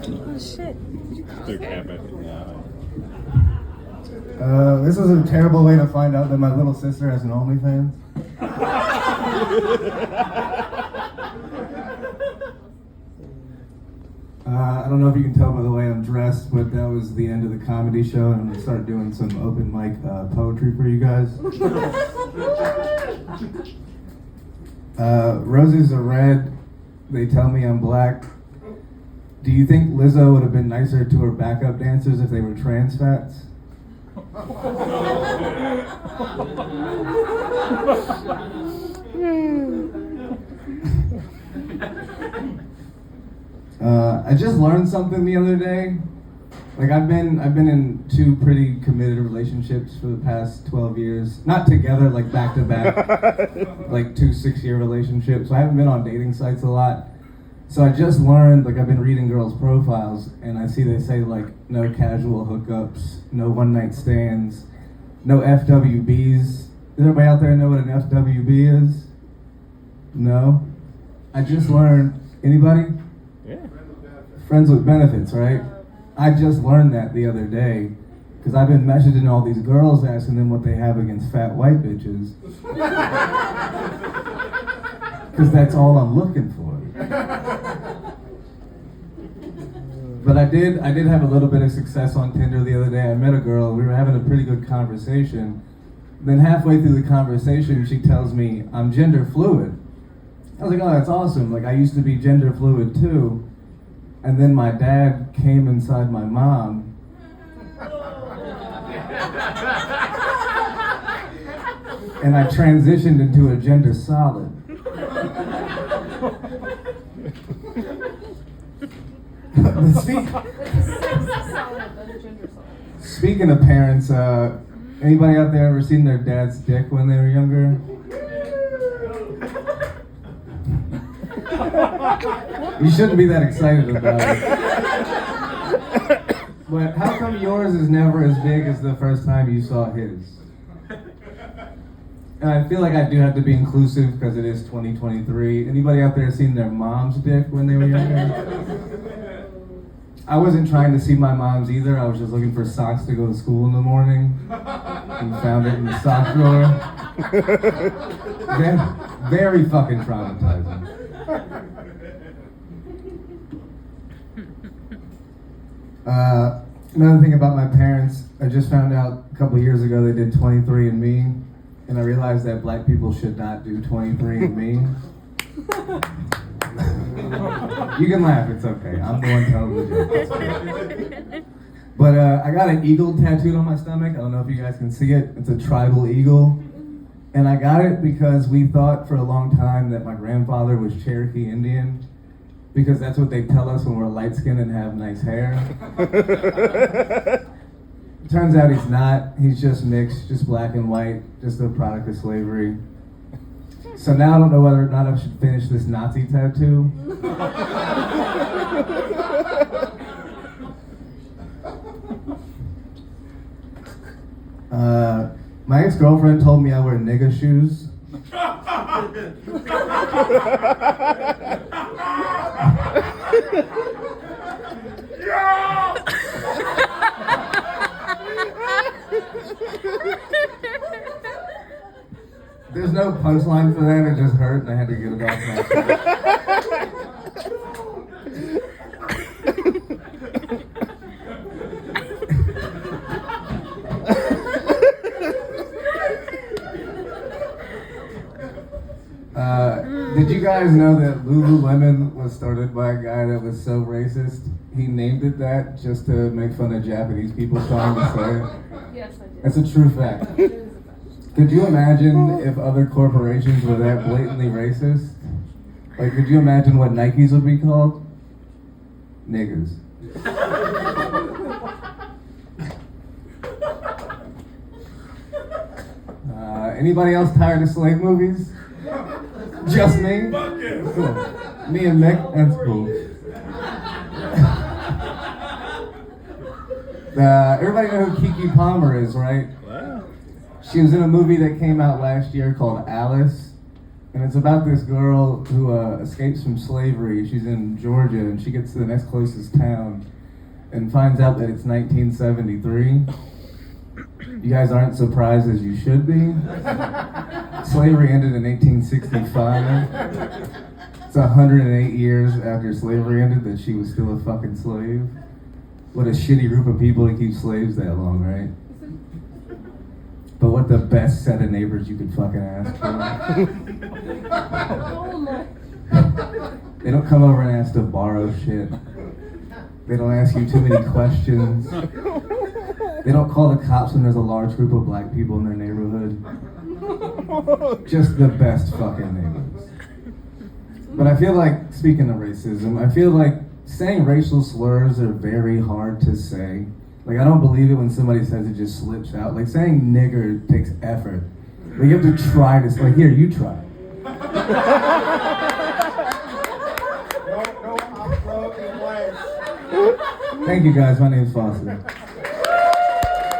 Oh shit. They're camping. This is a terrible way to find out that my little sister has an OnlyFans. I don't know if you can tell by the way I'm dressed, but that was the end of the comedy show, and I'm gonna start doing some open mic poetry for you guys. Roses are red, they tell me I'm black. Do you think Lizzo would have been nicer to her backup dancers if they were trans fats? I just learned something the other day. Like I've been in two pretty committed relationships for the past 12 years. Not together, like back to back, like 2 6-year relationships. So I haven't been on dating sites a lot. So I just learned, like I've been reading girls' profiles, and I see they say like no casual hookups, no one-night stands, no FWBs. Does everybody out there know what an FWB is? No? I just learned, anybody? Yeah. Friends with benefits, right? I just learned that the other day, because I've been messaging all these girls asking them what they have against fat white bitches. Because that's all I'm looking for. But I did have a little bit of success on Tinder the other day. I met a girl, we were having a pretty good conversation. Then halfway through the conversation, she tells me, I'm gender fluid. I was like, oh, that's awesome. Like, I used to be gender fluid too. And then my dad came inside my mom. And I transitioned into a gender solid. Speaking of parents, anybody out there ever seen their dad's dick when they were younger? You shouldn't be that excited about it. But how come yours is never as big as the first time you saw his? And I feel like I do have to be inclusive because it is 2023. Anybody out there seen their mom's dick when they were younger? I wasn't trying to see my mom's either. I was just looking for socks to go to school in the morning and found it in the sock drawer. Very fucking traumatizing. Another thing about my parents, I just found out a couple years ago they did 23andMe, and I realized that black people should not do 23andMe. You can laugh, it's okay. I'm the one telling the joke. But I got an eagle tattooed on my stomach. I don't know if you guys can see it. It's a tribal eagle. And I got it because we thought for a long time that my grandfather was Cherokee Indian, because that's what they tell us when we're light-skinned and have nice hair. Turns out he's not. He's just mixed, just black and white, just a product of slavery. So now I don't know whether or not I should finish this Nazi tattoo. My ex-girlfriend told me I wear nigga shoes. There's no punchline for that, it just hurt and I had to get it off my Did you guys know that Lululemon was started by a guy that was so racist? He named it that just to make fun of Japanese people trying to say it. Yes, I did. That's a true fact. Could you imagine if other corporations were that blatantly racist? Like, could you imagine what Nikes would be called? Niggers. Anybody else tired of slave movies? Just me? Cool. Me and Mick? That's cool. Everybody know who Keke Palmer is, right? Wow. She was in a movie that came out last year called Alice. And it's about this girl who escapes from slavery. She's in Georgia, and she gets to the next closest town and finds out that it's 1973. You guys aren't surprised as you should be. Slavery ended in 1865. It's 108 years after slavery ended that she was still a fucking slave. What a shitty group of people to keep slaves that long, right? But what the best set of neighbors you could fucking ask for. They don't come over and ask to borrow shit. They don't ask you too many questions. They don't call the cops when there's a large group of black people in their neighborhood. Just the best fucking neighbors. But I feel like, speaking of racism, I feel like saying racial slurs are very hard to say. Like, I don't believe it when somebody says it just slips out. Like, saying nigger takes effort. Like, you have to try this. Like, here, you try. Thank you guys, my name's Foster.